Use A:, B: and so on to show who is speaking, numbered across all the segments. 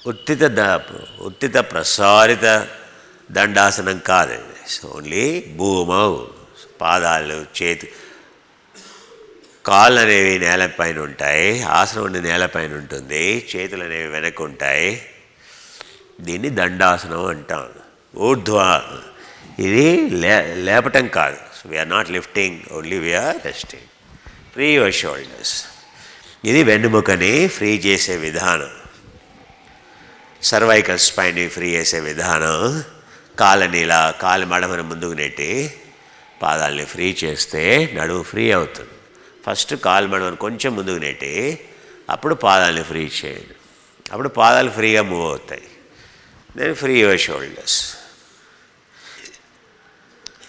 A: ఉత్తిత ప్రసారిత దండాసనం కాదండి. ఓన్లీ భూమౌ, పాదాలు, చేతి, కాళ్ళు అనేవి నేలపైన ఉంటాయి, ఆసనం అనేది నేలపైన ఉంటుంది, చేతులు అనేవి వెనక్కి ఉంటాయి. దీన్ని దండాసనం అంటాం. ఊర్ధ్వ, ఇది లేపటం కాదు. We're not lifting, only we're resting. Free your shoulders. ఇది వెన్నుముకని ఫ్రీ చేసే విధానం, సర్వైకల్ స్పైన్ని ఫ్రీ చేసే విధానం. కాళ్ళని ఇలా, కాలు మడమని ముందుకు నెట్టి పాదాలని ఫ్రీ చేస్తే నడుము ఫ్రీ అవుతుంది. ఫస్ట్ కాలు మడమని కొంచెం ముందుకు నెట్టి అప్పుడు పాదాలని ఫ్రీ చేయండి. అప్పుడు పాదాలు ఫ్రీగా మూవ్ అవుతాయి. Then free your shoulders.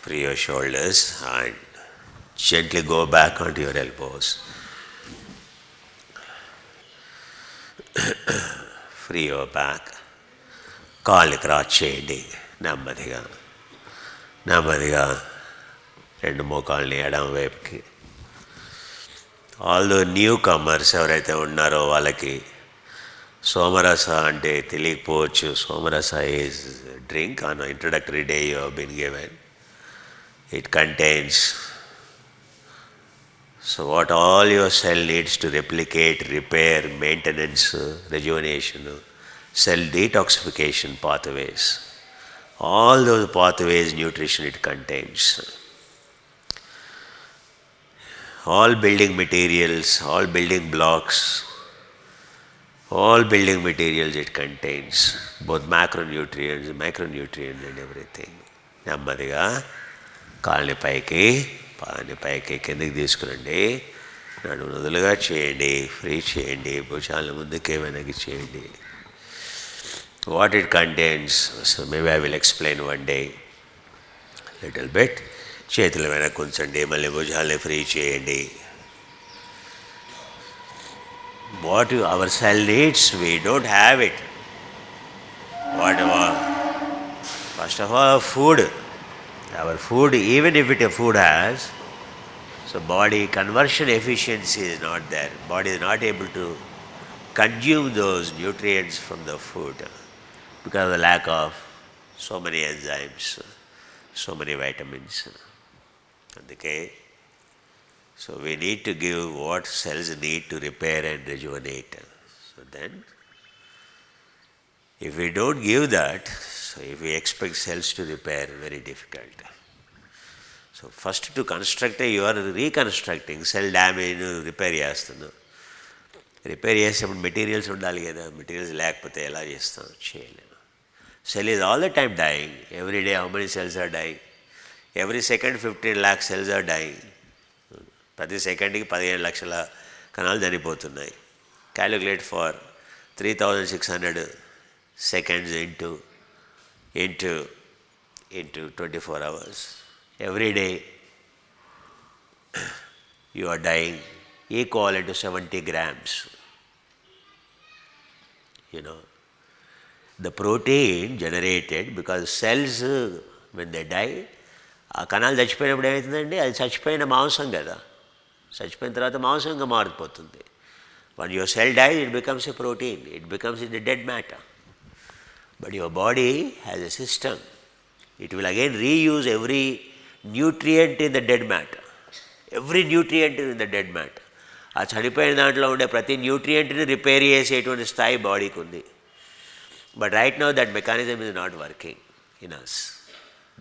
A: Free your shoulders and gently go back onto your elbows. Free your back. కాళ్ళు క్రాస్ చేయండి. నెమ్మదిగా నెమ్మదిగా రెండు మోకాళ్ళని ఎడమ వైపుకి. ఆల్దో న్యూ కమర్స్ ఎవరైతే ఉన్నారో వాళ్ళకి సోమరస అంటే తెలియకపోవచ్చు. Somras is drink on introductory day you have been given. It contains what all your cell needs to replicate, repair, maintenance, rejuvenation, cell detoxification pathways. All those pathways, nutrition it contains. All building materials, all building blocks, all building materials it contains. Both macronutrients, micronutrients and everything. నెమ్మదిగా కాళ్ళని పైకి, పాదాన్ని పైకి కిందకి తీసుకురండి. నడుము వదులుగా చేయండి, ఫ్రీ చేయండి. భుజాలను ముందుకే వెనక్కి చేయండి. What it contains, so maybe I will explain one day little bit. చేతుల వెనక్కి ఉంచండి, మళ్ళీ భుజాలని ఫ్రీ చేయండి. What our cell needs, we don't have it. What first of all food. Our food, even if it a food has, so body conversion efficiency is not there. Body is not able to consume those nutrients from the food because of the lack of so many enzymes, so many vitamins. Okay, so we need to give what cells need to repair and rejuvenate. So then, if we don't give that, so if we expect cells to repair, very difficult. So first to construct, you are reconstructing. Cell damage repair చేస్తున్నాం. Repair చేసేప్పుడు materials ఉండాలి కదా. Materials లేకపోతే ఎలా చేస్తాం? చేయలేము. Cell is all the time dying. Every day how many cells are dying? Every second 15 lakhs cells are dying. ప్రతి సెకండ్కి 15 లక్షల కణాలు చనిపోతున్నాయి. Calculate for 3600 seconds into 24 hours. Every day you are dying equivalent to 70 grams. You know, the protein generated because cells when they die, ఆ కణాలు చచ్చిపోయినప్పుడు ఏమవుతుందండి? అది చచ్చిపోయిన మాంసం కదా. చచ్చిపోయిన తర్వాత మాంసంగా మారిపోతుంది. When your cell dies, it becomes a protein. It becomes the dead matter. But your body has a system. It will again reuse every nutrient in the dead matter. Every nutrient in the dead matter. ఆ చనిపోయిన దాంట్లో ఉండే ప్రతి న్యూట్రియంట్ని repair చేసేటువంటి స్థాయి బాడీకి ఉంది. But right now that mechanism is not working in us.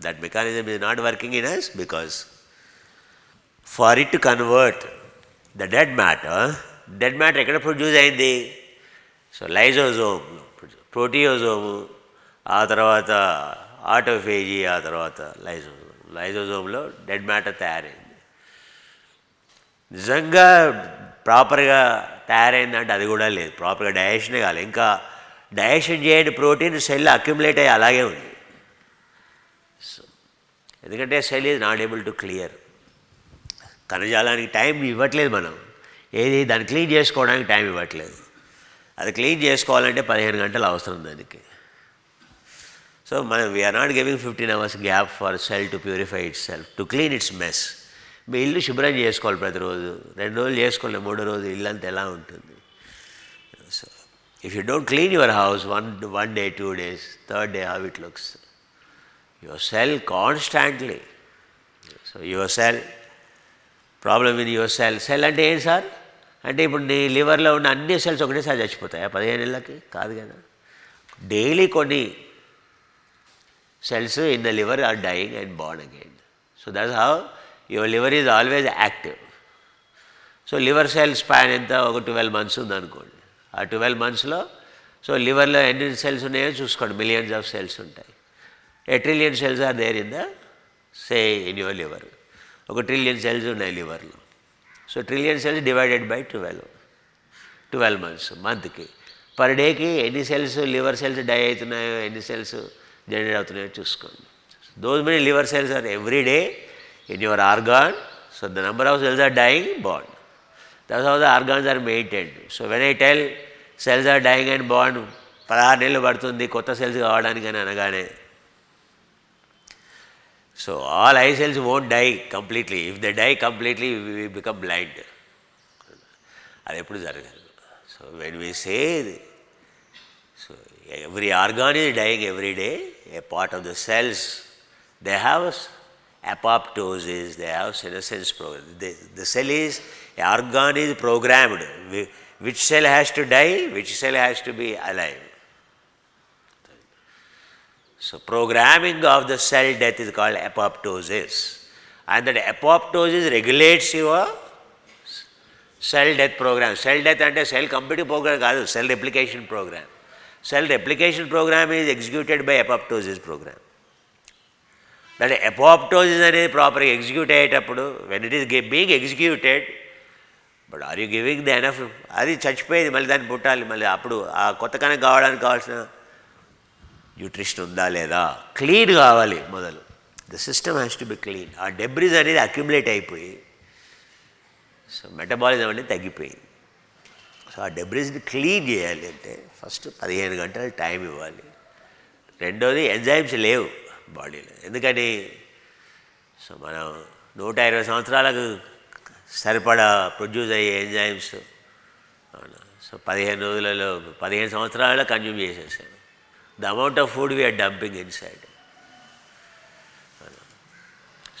A: That mechanism is not working in us because for it to convert the dead matter ఎక్కడ ప్రొడ్యూస్ అయింది? సో లైజోజోమ్, ప్రోటియోజోము, ఆ తర్వాత ఆటోఫేజీ, ఆ తర్వాత లైజోజోమ్లో డెడ్ మ్యాటర్ తయారైంది. నిజంగా ప్రాపర్గా తయారైందంటే అది కూడా లేదు. ప్రాపర్గా డైజెషనే కాలేదు. ఇంకా డైజెషన్ చేయని ప్రోటీన్ సెల్ అక్యుములేట్ అయ్యి అలాగే ఉంది. సో ఎందుకంటే cell is not able to clear. కణజాలానికి టైం ఇవ్వట్లేదు మనం. ఏది దాన్ని క్లీన్ చేసుకోవడానికి టైం ఇవ్వట్లేదు. అది క్లీన్ చేసుకోవాలంటే 15 గంటలు అవసరం దానికి. సో మనం we're not giving 15 hours gap for cell to purify its self, to clean its mess. మీ ఇల్లు శుభ్రం చేసుకోవాలి ప్రతిరోజు. 2 రోజులు చేసుకోవాలి, 3వ రోజు ఇల్లు అంతా ఎలా ఉంటుంది? So If you don't clean your house one day, 2 days, third day, how it looks? Your cell constantly. So your cell, problem in your cell అంటే ఏంటి సార్ అంటే ఇప్పుడు నీ లివర్లో ఉన్న అన్ని సెల్స్ ఒకటేసారి చచ్చిపోతాయా 15 ఏళ్ళకి? కాదు కదా. డైలీ కొన్ని cells in the liver are dying and born again. So that's how your liver is always active. So liver cell span ఎంత? ఒక 12 months ఉందనుకోండి. ఆ 12 monthsలో సో లివర్లో ఎన్ని సెల్స్ ఉన్నాయో చూసుకోండి. మిలియన్స్ ఆఫ్ సెల్స్ ఉంటాయి. A trillion cells are there in the say in your liver. ఒక trillion cells ఉన్నాయి లివర్లో. So trillion cells divided by 12 months మంత్కి. పర్ డేకి ఎన్ని సెల్స్ లివర్ సెల్స్ డై అవుతున్నాయో, ఎన్ని సెల్స్ జనరేట్ అవుతున్నాయో చూసుకోండి. Those many liver cells are every day in your organ. So the number of cells are dying బాండ్. That's how the organs are maintained. So when I tell cells are dying and బాండ్ 16 నెలలు పడుతుంది కొత్త cells కావడానికి అని అనగానే, so all eye cells won't die completely. If they die completely we become blind. అది ఎప్పుడు జరగదు. So when we say, so every organ is dying every day. A part of the cells, they have apoptosis, they have senescence program. The cell is, a organ is programmed. Which cell has to die, which cell has to be alive. So programming of the cell death is called apoptosis. And that apoptosis regulates your cell death program. Cell death ante cell computing program kaadu, cell replication program. Cell replication program is executed by apoptosis program. That apoptosis అనేది ప్రాపర్గా execute అయ్యేటప్పుడు, when it is being executed, but are you giving the enough? అది చచ్చిపోయేది, మళ్ళీ దాన్ని పుట్టాలి, మళ్ళీ అప్పుడు ఆ కొత్త కణం కావడానికి కావాల్సిన న్యూట్రిషన్ ఉందా లేదా, క్లీన్ కావాలి మొదలు. The system has to be clean. ఆ డెబ్రిస్ అనేది అక్యుములేట్ అయిపోయి సో మెటబాలిజం అనేది తగ్గిపోయింది. సో ఆ డెబ్రిస్ని క్లీన్ చేయాలి అంటే ఫస్ట్ 15 గంటలు టైం ఇవ్వాలి. రెండోది ఎంజైమ్స్ లేవు బాడీలో. ఎందుకని? సో మనం 120 సంవత్సరాలకు సరిపడా ప్రొడ్యూస్ అయ్యే ఎంజైమ్స్ సో 15 రోజులలో 15 సంవత్సరాలలో కన్జ్యూమ్ చేసేసాను. The amount of food we're dumping inside.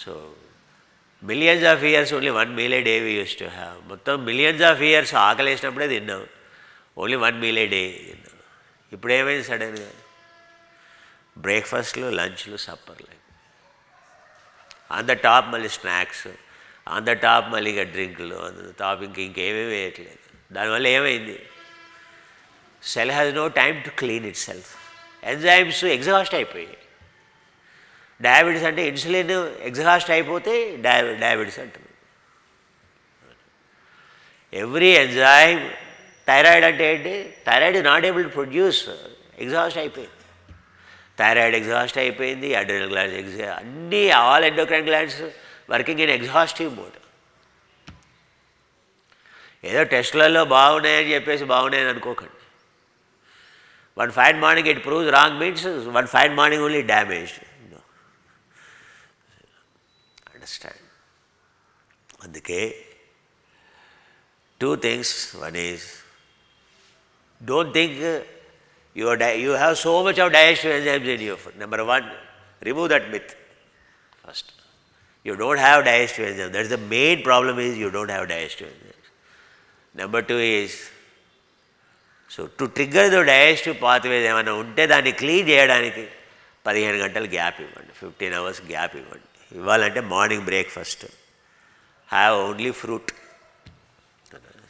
A: So millions of years only 1 meal a day we used to have. మొత్తం మిలియన్స్ ఆఫ్ ఇయర్స్ ఆకలి వేసినప్పుడే తిన్నాం. ఓన్లీ 1 meal a day తిన్నాం. ఇప్పుడు ఏమైంది సడన్గా? బ్రేక్ఫాస్ట్లు, లంచ్లు, సప్పర్లు, ఆన్ ద టాప్ మళ్ళీ స్నాక్స్, ఆన్ ద టాప్ మళ్ళీ ఇక డ్రింకులు, ఆన్ ద టాప్ ఇంకేమేమి వేయట్లేదు. దానివల్ల ఏమైంది? Cell has no time to clean itself. Enzymes exhaust అయిపోయాయి. డయాబెటీస్ అంటే ఇన్సులిన్ ఎగ్జాస్ట్ అయిపోతే డయాబెటీస్ అంటారు. ఎవ్రీ ఎంజైమ్, థైరాయిడ్ అంటే ఏంటి? Thyroid is not able to produce, exhaust అయిపోయింది. థైరాయిడ్ ఎగ్జాస్ట్ అయిపోయింది, అడ్రినల్ గ్లాండ్స్ అన్నీ, all endocrine glands working in exhaustive mode. ఏదో టెస్టులలో బాగున్నాయని చెప్పేసి బాగున్నాయని అనుకోకండి. One fine morning it proves wrong means one fine morning only damaged. Understand? అందుకే 2 things. One is, don't think you have so much of digestive enzymes in your food. Number 1, remove that myth first. You don't have digestive enzymes. That's the main problem, is you don't have digestive enzymes. Number 2 is, so to trigger the digestive pathways ఏమైనా ఉంటే దాన్ని clean చేయడానికి 15 గంటలు gap ఇవ్వండి, 15 hours gap ఇవ్వండి. ఇవ్వాలంటే morning breakfast have only fruit.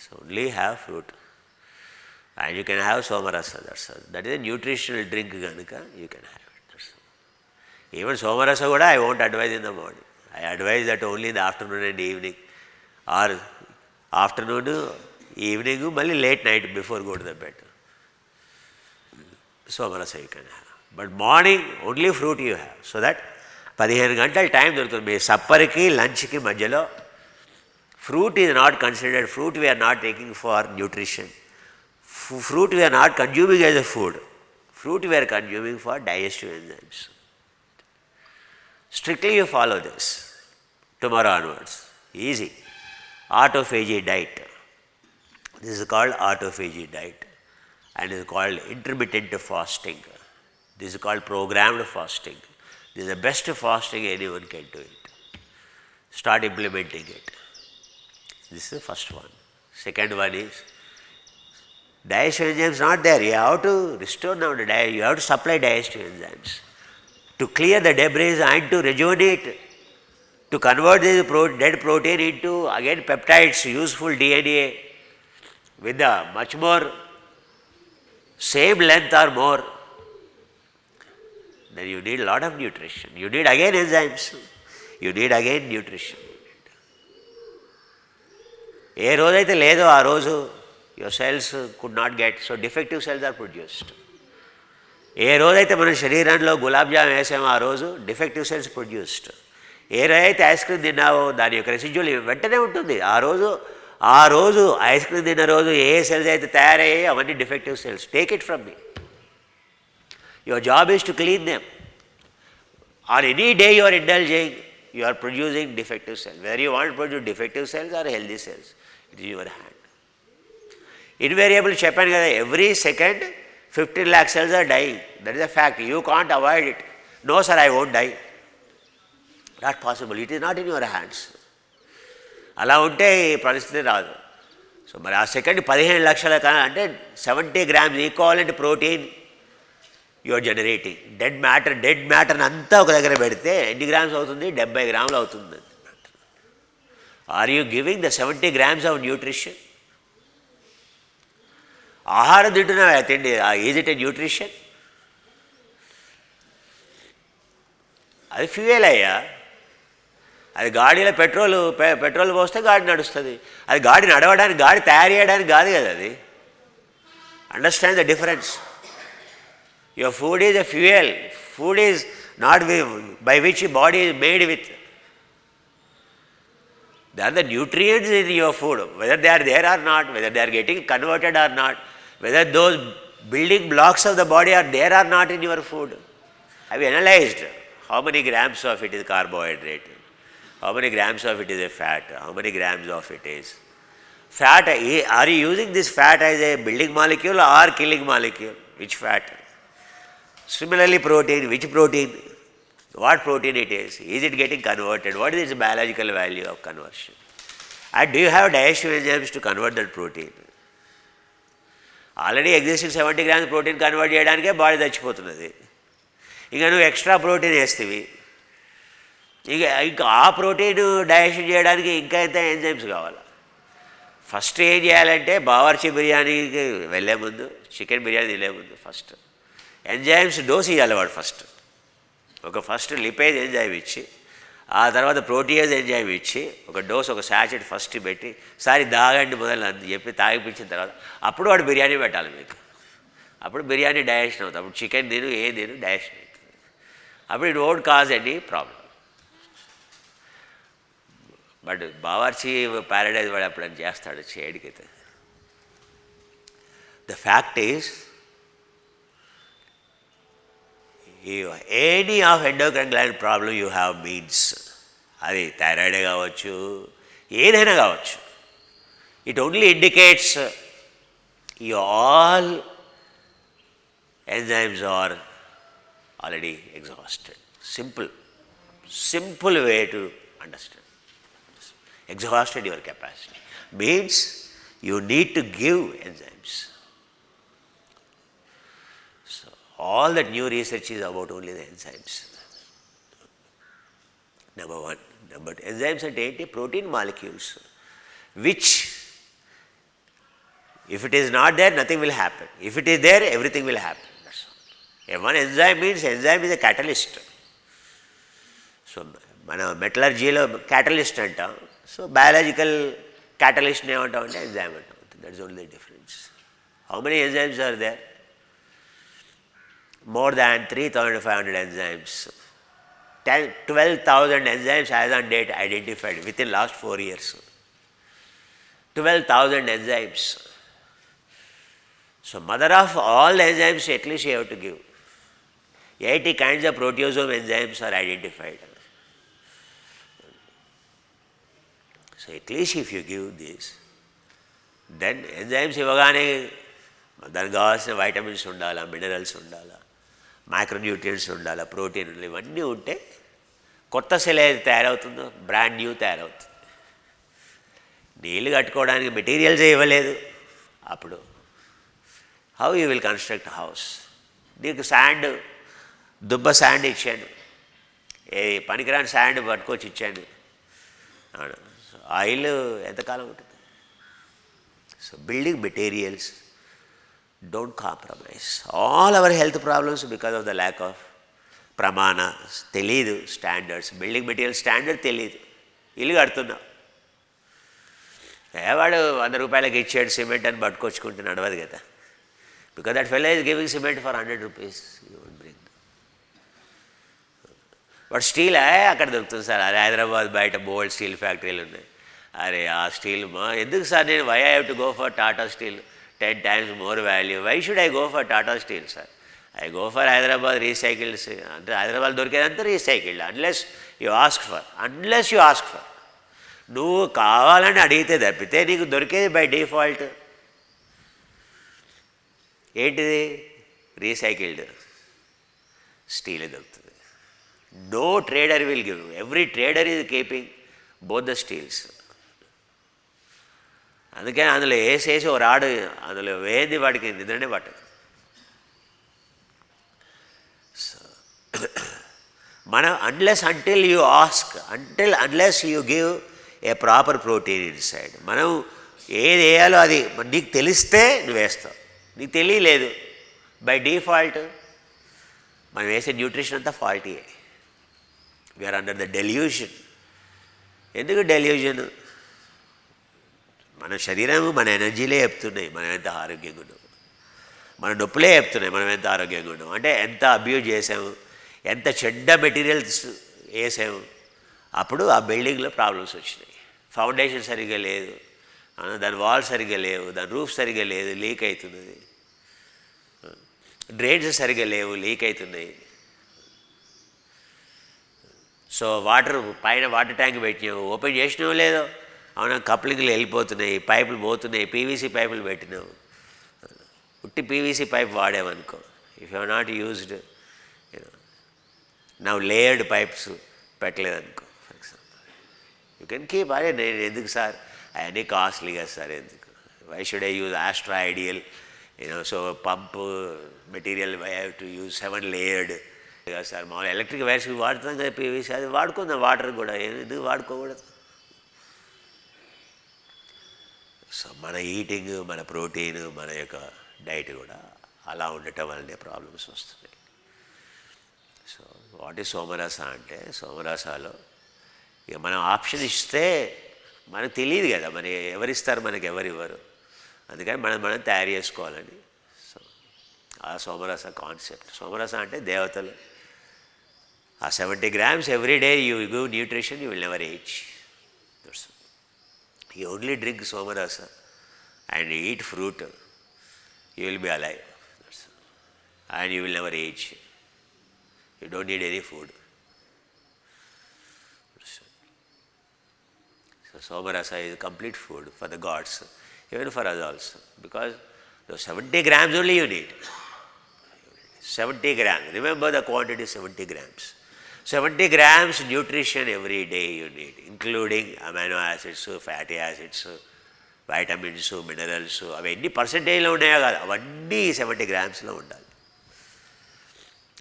A: So only have fruit. And you can have somarasa. That is a nutritional drink kanuka, you can have it. That's all. Even somarasa kuda I won't advise in the morning. I advise that only in the afternoon and evening, or afternoon, evening, malli late night before go to the bed. Somarasa you can have. But morning only fruit you have. So that 15 గంటల time దొరుకుతుంది. మీ సప్పర్కి లంచ్కి మధ్యలో fruit is not considered. Fruit we are not taking for nutrition. Fruit we are not consuming as a food. Fruit we are consuming for digestive enzymes. Strictly you follow this. Tomorrow onwards. Easy. Autophagy diet. This is called autophagy diet. and is called intermittent fasting. This is called programmed fasting. This is the best fasting anyone can do it. Start implementing it. This is the first one. Second one is, digestive enzymes not there. You have to restore now the diet. You have to supply digestive enzymes to clear the debris and to rejuvenate, to convert this dead protein into again peptides, useful DNA with a much more same length or more. Then you need a lot of nutrition. You need again enzymes. You need again nutrition. ఏ రోజైతే లేదో ఆ రోజు your cells could not get, so defective cells are produced. ఏ రోజైతే మన శరీరంలో గులాబ్ జామ్ వేసామో ఆ రోజు defective cells produced. ఏ రోజైతే ఐస్ క్రీమ్ తిన్నావో దాని యొక్క రెసిడ్యూల్ వెంటనే ఉంటుంది. ఆ రోజు ఐస్ క్రీమ్ తిన్న రోజు ఏ సెల్స్ అయితే తయారయ్యాయి అవన్నీ defective cells. Take it from me. Your job is to clean them. On any day you are indulging, you are producing defective cells. Whether you want to produce defective cells or healthy cells, it is in your hand. Invariably చెప్పాను కదా, every second 15 lakh cells are dying. That is a fact. You can't avoid it. No sir, I won't die. Not possible. It is not in your hands. అలా ఉంటే ఈ పరిస్థితి రాదు. So మరి ఆ second 15 లక్షల అంటే 70 grams equivalent protein you are generating. Dead మ్యాటర్ని అంతా ఒక దగ్గర పెడితే ఎన్ని గ్రామ్స్ అవుతుంది? 70 grams అవుతుంది. Are you giving the 70 grams of nutrition? ఆహారం తింటున్నావా? తిండి ఈజ్ ఇట్ ఏ న్యూట్రిషన్? అది ఫ్యూయల్ అయ్యా. అది గాడిలో పెట్రోల్ పోస్తే గాడి నడుస్తుంది. అది గాడి నడవడానికి, గాడి తయారు చేయడానికి కాదు కదా అది. Understand the difference. Your food is a fuel. Food is not by which your body is made with. They are the nutrients in your food, whether they are there or not, whether they are getting converted or not, whether those building blocks of the body are there or not in your food. Have you analyzed how many grams of it is carbohydrate, how many grams of it is a fat, how many grams of it is fat? Are you using this fat as a building molecule or killing molecule? Which fat? Similarly, protein, which protein? What protein it is? Is it getting converted? What is its biological value of conversion? And do you have digestive enzymes to convert that protein? Already existing 70 grams protein convert చేయడానికే body చచ్చిపోతున్నది. ఇక నువ్వు extra protein వేస్తేవి, ఇంకా ఆ protein digestion చేయడానికి ఇంకా ఎంత enzymes కావాలా? First ఏం చేయాలంటే బావర్చి బిర్యానీకి వెళ్ళే ముందు, చికెన్ బిర్యానీ తినే ముందు ఫస్ట్ ఎంజైమ్స్ డోస్ ఇవ్వాలి వాడు. ఫస్ట్ లిపేజ్ ఎంజైమ్ ఇచ్చి, ఆ తర్వాత ప్రోటీయేజ్ ఎంజైమ్ ఇచ్చి ఒక డోస్, ఒక శాచెట్ ఫస్ట్ పెట్టి సారి దాగండి మొదలు అని చెప్పి తాగిపించిన తర్వాత అప్పుడు వాడు బిర్యానీ పెట్టాలి మీకు. అప్పుడు బిర్యానీ డైజెషన్ అవుతుంది. అప్పుడు చికెన్ తిను, ఏం తిను డైజెషన్ అవుతుంది. అప్పుడు it won't cause any problem. But Bawarchi Paradise వాడు అప్పుడు అని చేస్తాడు, చేయడికైతే. The fact is, any of endocrine gland problem you have means, అది థైరాయిడే కావచ్చు, ఏదైనా కావచ్చు, it only indicates you all enzymes are already exhausted. Simple way to understand. Exhausted your capacity means you need to give enzymes. So all that new research is about only the enzymes. Number one. Number two, enzymes are protein molecules which, if it is not there, nothing will happen. If it is there, everything will happen. That's all. One enzyme means enzyme is a catalyst. So మన మెటలర్జీలో catalyst అంటాం. So biological క్యాటలిస్ట్ని ఏమంటాం అంటే enzyme అంటాం. That is only the difference. How many enzymes are there? More than 3,500 enzymes. 12,000 enzymes as on date identified within last 4 years. 12,000 enzymes. So mother of all the enzymes at least you have to give. 80 kinds of proteasome enzymes are identified. So at least if you give this, then enzymes ఇవ్వగానే దానికి కావాల్సిన vitamins ఉండాలా, minerals ఉండాలా, micronutrients ఉండాలా, ప్రోటీన్లు, ఇవన్నీ ఉంటే కొత్త సెల్ ఏది తయారవుతుందో బ్రాండ్ న్యూ తయారవుతుంది. నీళ్ళు కట్టుకోవడానికి మెటీరియల్స్ ఇవ్వలేదు, అప్పుడు how you will construct house? నీకు శాండ్, దుబ్బ శాండ్ ఇచ్చాను, ఏ పనికిరాని శాండ్ పట్టుకొచ్చి ఇచ్చాను, ఆయిల్ ఎంతకాలం ఉంటుంది? So building materials don't compromise. All our health problems because of the lack of ప్రమాణ. తెలీదు స్టాండర్డ్స్, బిల్డింగ్ మెటీరియల్ స్టాండర్డ్ తెలీదు. ఇల్లు కడుతున్నావు, వాడు 100 రూపాయలకి ఇచ్చాడు సిమెంట్ అని పట్టుకొచ్చుకుంటే నడవదు కదా. Because that fellow is giving cement for 100 rupees, you won't bring. But steel అక్కడ దొరుకుతుంది సార్. అరే హైదరాబాద్ బయట బోల్డ్ స్టీల్ ఫ్యాక్టరీలు ఉన్నాయి. అరే ఆ స్టీల్ ఎందుకు సార్, నేను why I have to go for Tata steel, 10 times more value. Why should I go for Tata Steel, sir? I go for Hyderabad recycled. అంటే హైదరాబాద్ దొరికేదంతా recycled, unless you ask for. నువ్వు కావాలని అడిగితే తప్పితే నీకు దొరికేది బై డిఫాల్ట్ ఏంటిది? రీసైకిల్డ్ స్టీల్ దొరుకుతుంది. No trader will give. Every trader is keeping both the steels. అందుకని అందులో వేసేసి ఓ రాడు అందులో వేది వాడికి నిద్రనే పట్టదు. సో మనం unless you give a proper protein inside, మనం ఏది వేయాలో అది నీకు తెలిస్తే నువ్వు వేస్తావు. నీకు తెలియలేదు, బై డిఫాల్ట్ మనం వేసే న్యూట్రిషన్ అంతా ఫాల్టీయే. We're under the delusion. ఎందుకు డెల్యూషన్? మన శరీరం, మన ఎనర్జీలే చెప్తున్నాయి మనం ఎంత ఆరోగ్యంగా ఉన్నాం, మన నొప్పులే చెప్తున్నాయి మనం ఎంత ఆరోగ్యంగా ఉన్నాం. అంటే ఎంత అబ్యూజ్ చేసాము, ఎంత చెడ్డ మెటీరియల్స్ వేసాము, అప్పుడు ఆ బిల్డింగ్లో ప్రాబ్లమ్స్ వచ్చినాయి. ఫౌండేషన్ సరిగ్గా లేదు, దాని వాల్ సరిగ్గా లేవు, దాని రూఫ్ సరిగ్గా లేదు, లీక్ అవుతున్నది. డ్రైన్స్ సరిగ్గా లేవు, లీక్ అవుతున్నాయి. సో పైన వాటర్ ట్యాంక్ పెట్టినావు, ఓపెన్ చేసినావు లేదో, అవునా, కప్లింగ్లు వెళ్ళిపోతున్నాయి, పైపులు పోతున్నాయి, పీవీసీ పైపులు పెట్టినావు. ఉట్టి పీవీసీ పైప్ వాడామనుకో, if you not used now layered pipes పెట్టలేదనుకో for example, you can keep. అరే నేను ఎందుకు సార్ అవన్నీ కాస్ట్లీ కదా సార్, ఎందుకు, why should I use Astral ideal, so pump material why have to use 7 layered కదా sir. మామూలు ఎలక్ట్రిక్ వైర్స్ వాడుతాం కదా పీవీసీ, అది వాడుకుందాం, వాటర్ కూడా ఎందుకు వాడుకోకూడదు? సో మన ఈటింగ్, మన ప్రోటీన్, మన యొక్క డైట్ కూడా అలా ఉండటం వల్లనే ప్రాబ్లమ్స్ వస్తున్నాయి. సో వాట్ ఈజ్ సోమరస అంటే, సోమరసాలో ఇక మనం ఆప్షన్ ఇస్తే మనకు తెలియదు కదా, మరి ఎవరిస్తారు మనకి, ఎవరివ్వరు. అందుకని మనం తయారు చేసుకోవాలని. సో ఆ సోమరస కాన్సెప్ట్. సోమరస అంటే దేవతలు. ఆ 70 grams every day you give nutrition, you will never age. You only drink somarasa and eat fruit, you will be alive. And you will never age. You don't need any food. So somarasa is complete food for the gods, even for us also. Because those 70 grams only you need. 70 grams. Remember the quantity is 70 grams. 70 grams nutrition every day you need, including amino acids, fatty acids, vitamins, minerals. అవి ఎన్ని పర్సెంటేజ్లో ఉన్నాయో కాదు, అవన్నీ 70 గ్రామ్స్లో ఉండాలి.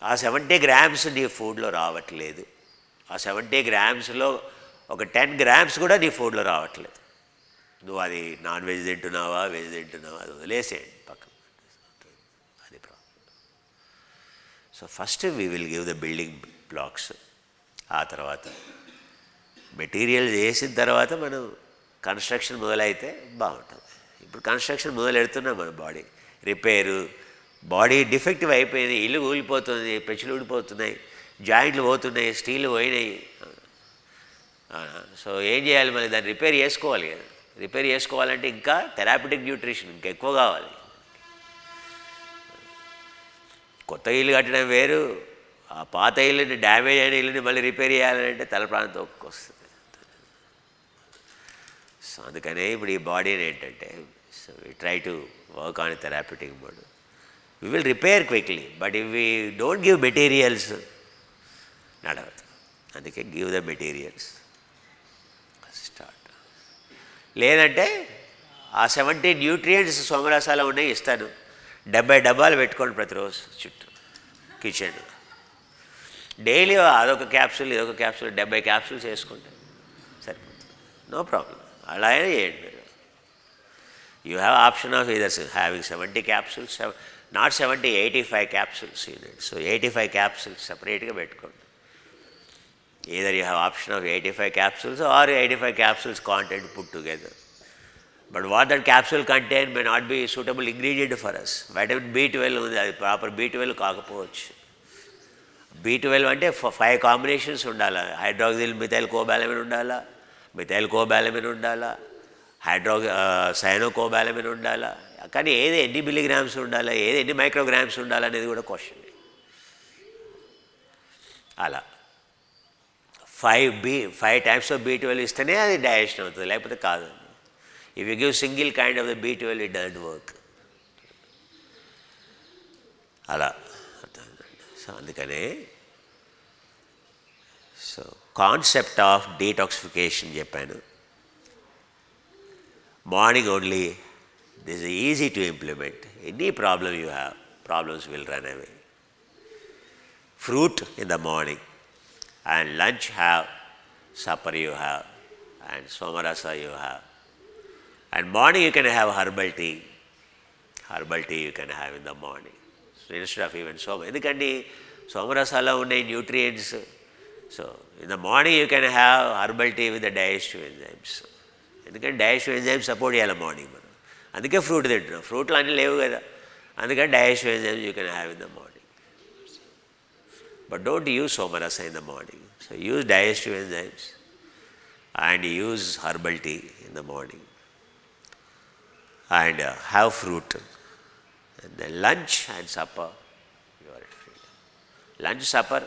A: ఆ 70 grams నీ ఫుడ్లో రావట్లేదు. ఆ 70 గ్రామ్స్లో ఒక 10 grams కూడా నీ ఫుడ్లో రావట్లేదు. నువ్వు అది నాన్ వెజ్ తింటున్నావా, వెజ్ తింటున్నావా, అది వదిలేసేయండి పక్కన. అది problem. So first we will give the building blocks. ఆ తర్వాత మెటీరియల్ చేసిన తర్వాత మనం కన్స్ట్రక్షన్ మొదలైతే బాగుంటుంది. ఇప్పుడు కన్స్ట్రక్షన్ మొదలెడుతున్నాం, మన బాడీ రిపేరు, బాడీ డిఫెక్టివ్ అయిపోయింది, ఇల్లు కూలిపోతుంది, పెచ్చులు ఊడిపోతున్నాయి, జాయింట్లు పోతున్నాయి, స్టీల్ పోయినాయి. సో ఏం చేయాలి, మళ్ళీ దాన్ని రిపేర్ చేసుకోవాలి కదా. రిపేర్ చేసుకోవాలంటే ఇంకా థెరాపిటిక్ న్యూట్రిషన్ ఇంకా ఎక్కువ కావాలి. కొత్త ఇల్లు కట్టడం వేరు, ఆ పాత ఇల్లుని, డ్యామేజ్ అయిన ఇల్లుని మళ్ళీ రిపేర్ చేయాలంటే తల ప్రాణం తోక్కొస్తుంది. సో అందుకనే ఇప్పుడు ఈ బాడీని ఏంటంటే So we try to work on a therapeutic mode. We will repair quickly, but if we don't give materials, నడవదు. అందుకే గివ్ ద మెటీరియల్స్ స్టార్ట్. లేదంటే ఆ 70 న్యూట్రియంట్స్ సోమరసాలు ఉన్నాయి ఇస్తాను, 70 డబ్బాలు పెట్టుకోండి ప్రతిరోజు చుట్టూ కిచెన్. డైలీ అదొక క్యాప్సూల్ ఇదొక క్యాప్సూల్ 70 క్యాప్సూల్స్ వేసుకుంటే సరిపోతుంది. No problem. అలా అయినా చేయండి మీరు. You have option of eithers having 70 capsules, not 70, 85 capsules unit. So 85 capsules సపరేట్గా పెట్టుకోండి. Either you have option of 85 capsules or 85 capsules content put together. But what that capsule contain may not be suitable ingredient for us. Vitamin B12 ఉంది, అది proper B12 కాకపోవచ్చు. B12 అంటే 5 combinations ఉండాలా. Hydroxyl methyl cobalamin ఉండాలా, methyl cobalamin ఉండాలా, cyanocobalamin ఉండాలా. కానీ ఏది ఎన్ని మిల్లీగ్రామ్స్ ఉండాలా, ఏది ఎన్ని మైక్రోగ్రామ్స్ ఉండాలనేది కూడా క్వశ్చన్. అలా 5 types of B12 ఇస్తేనే అది డైజెషన్ అవుతుంది, లేకపోతే కాదు. If you give single kind of the B12 it doesn't work. అలా. సో అందుకనే సో కాన్సెప్ట్ ఆఫ్ డీటాక్సిఫికేషన్ చెప్పాను. Morning only, this is easy to implement. Any problem you have, problems will run away. Fruit in the morning, and lunch have, supper you have, and somarasa you have. And morning you can have herbal tea. Herbal tea you can have in the morning. So instead of even ఎందుకంటే సోమరసాలో ఉన్నాయి nutrients. So in the morning you can have herbal tea with the digestive enzymes. ఎందుకంటే digestive enzymes support చేయాలి morning మనం. అందుకే fruit తింటున్నాం. ఫ్రూట్లు అన్నీ లేవు కదా, అందుకని digestive enzymes you can have in the morning. But don't use somarasa in the morning. So use digestive enzymes and use herbal tea in the morning. And have fruit. And then lunch and supper, you are free. Lunch, supper.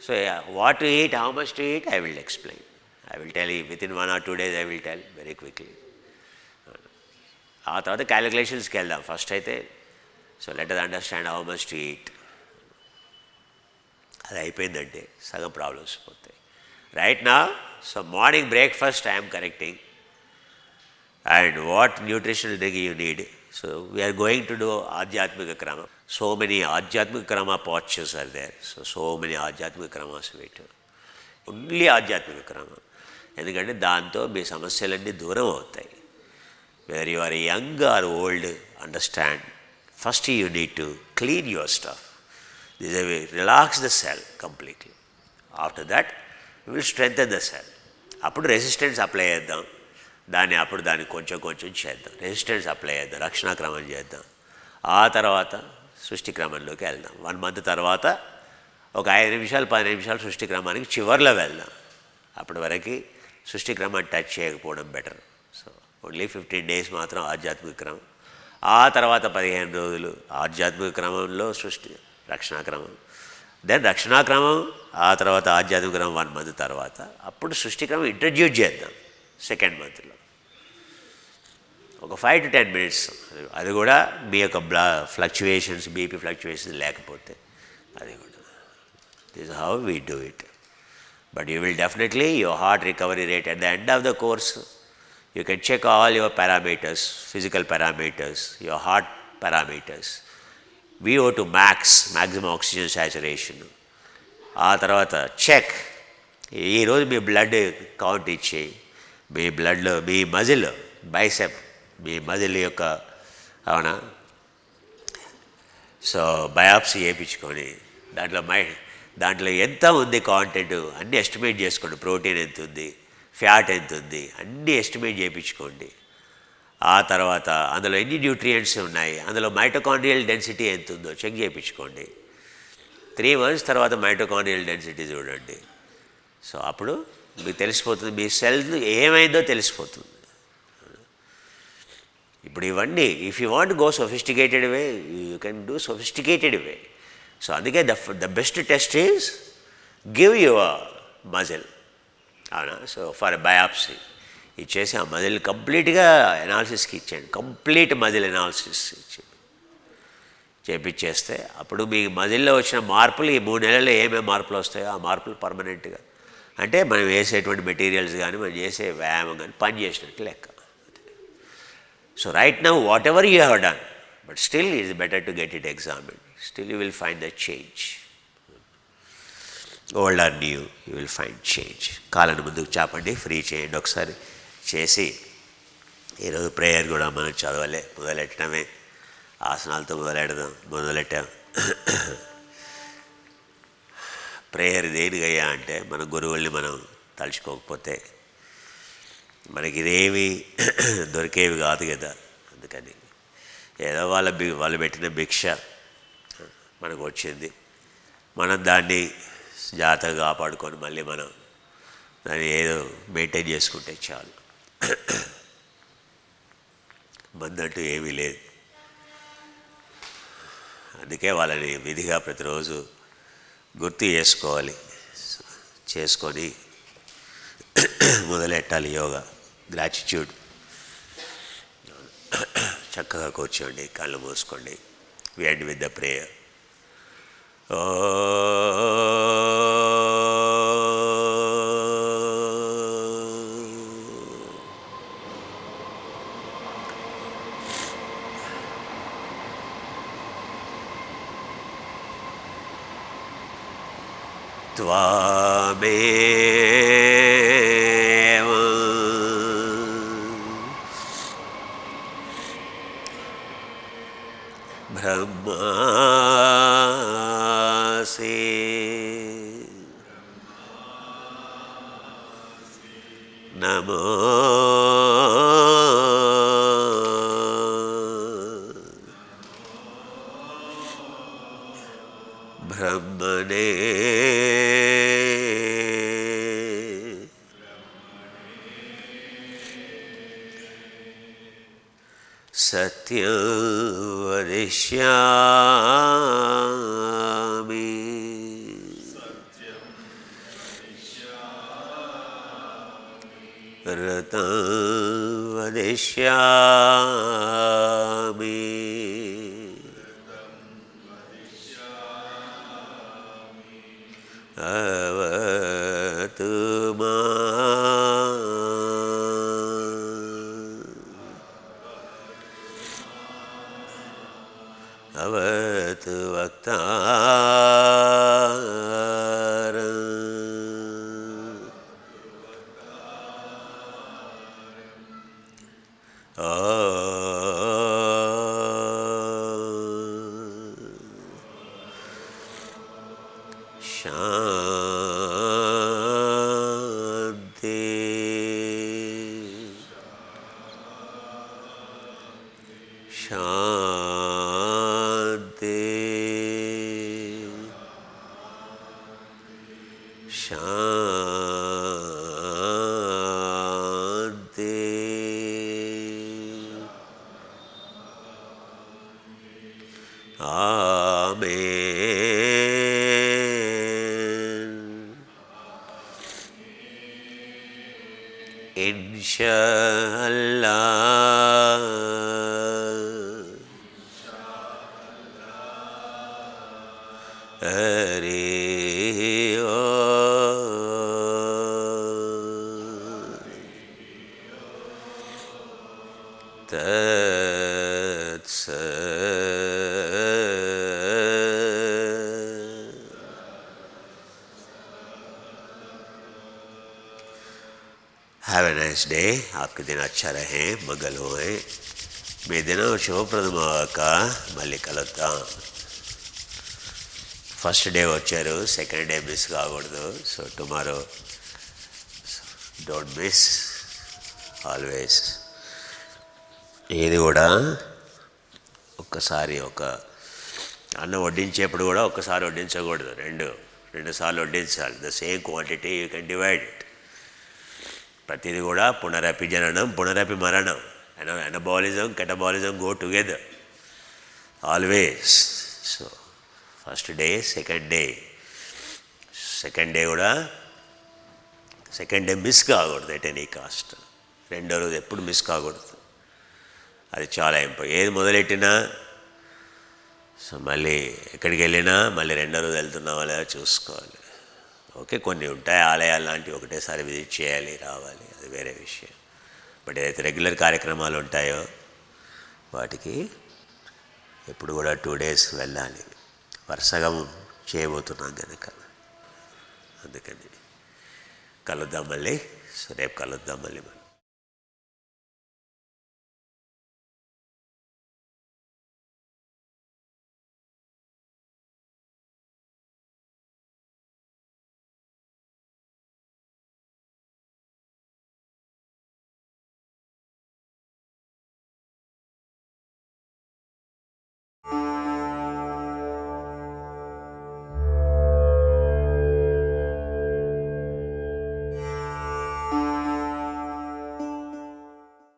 A: So yeah, what to eat, how much to eat, I will explain. I will tell you within 1 or 2 days, I will tell very quickly. ఆ తర్వాత క్యాలిక్యులేషన్స్కి వెళ్దాం first అయితే. So let us understand how much to eat. అది అయిపోయిందంటే సగం problems పోతాయి. Right నా so morning breakfast I'm correcting. And what nutritional drink you need. So we're going to do ఆధ్యాత్మిక క్రమం. సో మెనీ ఆధ్యాత్మిక క్రమ postures are there. So many ఆధ్యాత్మిక క్రమాస్ వెయిట్. ఓన్లీ ఆధ్యాత్మిక క్రమం. ఎందుకంటే దాంతో మీ సమస్యలన్నీ దూరం అవుతాయి. Whether you are young or old, understand first you need to clean your stuff. This way relax the cell completely. After that we will strengthen the cell. అప్పుడు రెసిస్టెన్స్ అప్లై చేద్దాం. దాన్ని కొంచెం చేద్దాం. రెసిస్టెన్స్ అప్లై చేద్దాం, రక్షణాక్రమం చేద్దాం. ఆ తర్వాత సృష్టిక్రమంలోకి వెళ్దాం. 1 month తర్వాత ఒక 5 నిమిషాలు 10 నిమిషాలు సృష్టిక్రమానికి చివరిలో వెళ్దాం. అప్పటి వరకు సృష్టిక్రమాన్ని టచ్ చేయకపోవడం బెటర్. సో ఓన్లీ 15 days మాత్రం ఆధ్యాత్మిక క్రమం. ఆ తర్వాత 15 రోజులు ఆధ్యాత్మిక క్రమంలో రక్షణాక్రమం. దెన్ రక్షణాక్రమం, ఆ తర్వాత ఆధ్యాత్మిక క్రమం 1 month తర్వాత. అప్పుడు సృష్టిక్రమం ఇంట్రడ్యూస్ చేద్దాం 2nd monthలో ఒక 5 to 10 minutes. అది కూడా మీ యొక్క ఫ్లక్చువేషన్స్, బీపీ ఫ్లక్చువేషన్స్ లేకపోతే అది కూడా. This is how we do it. But you will definitely your heart recovery rate at the end of the course you can check all your parameters, physical parameters, your heart parameters, VO2 max, maximum oxygen saturation. ఆ తర్వాత check. ఈరోజు మీ blood count ఇచ్చి మీ బ్లడ్లో మీ muscle bicep, మీ muscle యొక్క అవునా so biopsy చేయించుకొని దాంట్లో ఎంత ఉంది కాంటెంట్ అన్నీ ఎస్టిమేట్ చేసుకోండి. ప్రోటీన్ ఎంత ఉంది, ఫ్యాట్ ఎంత ఉంది, అన్నీ ఎస్టిమేట్ చేయించుకోండి. ఆ తర్వాత అందులో ఎన్ని న్యూట్రియంట్స్ ఉన్నాయి, అందులో మైటోకాండ్రియల్ డెన్సిటీ ఎంత ఉందో చెక్ చేయించుకోండి. 3 months తర్వాత మైటోకాండ్రియల్ డెన్సిటీ చూడండి. సో అప్పుడు మీకు తెలిసిపోతుంది మీ సెల్ ఏమైందో తెలిసిపోతుంది. ఇప్పుడు ఇవన్నీ if you want go sophisticated way you can do sophisticated way. So అందుకే the best test is give your muscle అవునా. సో ఫర్ బయాప్సీ ఇచ్చేసి ఆ మజిల్ కంప్లీట్గా ఎనాలిసిస్కి ఇచ్చేయండి. కంప్లీట్ మజిల్ ఎనాలిసిస్ చేపించేస్తే అప్పుడు మీ మజిల్లో వచ్చిన మార్పులు ఈ 3 నెలల్లో ఏమేమి మార్పులు వస్తాయో ఆ మార్పులు పర్మనెంట్గా, అంటే మనం వేసేటువంటి మెటీరియల్స్ కానీ మనం చేసే వ్యాయామం కానీ పని చేసినట్టు లెక్క. So right now whatever you have done, but still is better to get it examined. Still you will find the change. Old or new, you will find change. కాళ్ళను ముందుకు చాపండి, ఫ్రీ చేయండి. ఒకసారి చేసి ఈరోజు ప్రేయర్ కూడా మనం మొదలెట్టడమే. ఆసనాలతో మొదలెట్టాం. Prayer దేనికయ్యా అంటే మన గురువుల్ని మనం తలుచుకోకపోతే మనకి ఇదేమి దొరికేవి కాదు కదా. అందుకని ఏదో వాళ్ళు పెట్టిన భిక్ష మనకు వచ్చింది, మనం దాన్ని జాగ్రత్తగా కాపాడుకొని మళ్ళీ మనం దాన్ని ఏదో మెయింటైన్ చేసుకుంటే చాలు. మందంటూ ఏమీ లేదు. అందుకే వాళ్ళని విధిగా ప్రతిరోజు గుర్తు చేసుకొని మొదలెట్టాలి యోగా. గ్రాటిట్యూడ్. చక్కగా కూర్చోండి, కళ్ళు మూసుకోండి. We end with the prayer. त्वामेव ब्रह्मासि नमो ब्रह्मणे सत्यं वदिष्यामि ऋतं वदिष्यामि अवतु माम् अवतु वक्तारम् शान्ति शान्ति शान्ति. आमेन. इंशाअल्लाह हरि ओम. तत्सत्. Have a nice day. आपके दिन अच्छा रहे, मंगल होए. మీ దినం శుభప్రదమవక మళ్ళీ కలుద్దాం. ఫస్ట్ డే వచ్చారు, సెకండ్ డే మిస్ కాకూడదు. So tomorrow don't miss always. ఏది కూడా ఒక్కసారి ఒక అన్నం వడ్డించేప్పుడు కూడా ఒక్కసారి వడ్డించకూడదు, రెండు సార్లు వడ్డించాలి. The same quantity you can divide it. ప్రతిదీ కూడా పునరపి జననం పునరపి మరణం. Anabolism catabolism go together always. So first day second day కూడా సెకండ్ డే మిస్ కాకూడదు ఎట్ ఎనీ కాస్ట్. రెండో రోజు ఎప్పుడు మిస్ కాకూడదు. అది చాలా ఇంపార్టెంట్. ఏది మొదలెట్టినా సో మళ్ళీ ఎక్కడికి వెళ్ళినా మళ్ళీ రెండో రోజు వెళ్తున్నావా లేదా చూసుకోవాలి. ఓకే, కొన్ని ఉంటాయి ఆలయాలు లాంటివి ఒకటేసారి విజిట్ చేయాలి రావాలి, అది వేరే విషయం. బట్ ఏదైతే రెగ్యులర్ కార్యక్రమాలు ఉంటాయో వాటికి ఎప్పుడు కూడా 2 days వెళ్ళాలి. వరుసగా చేయబోతున్నాం కనుక అందుకని కలుద్దాం మళ్ళీ. సో రేపు కలుద్దాం మళ్ళీ.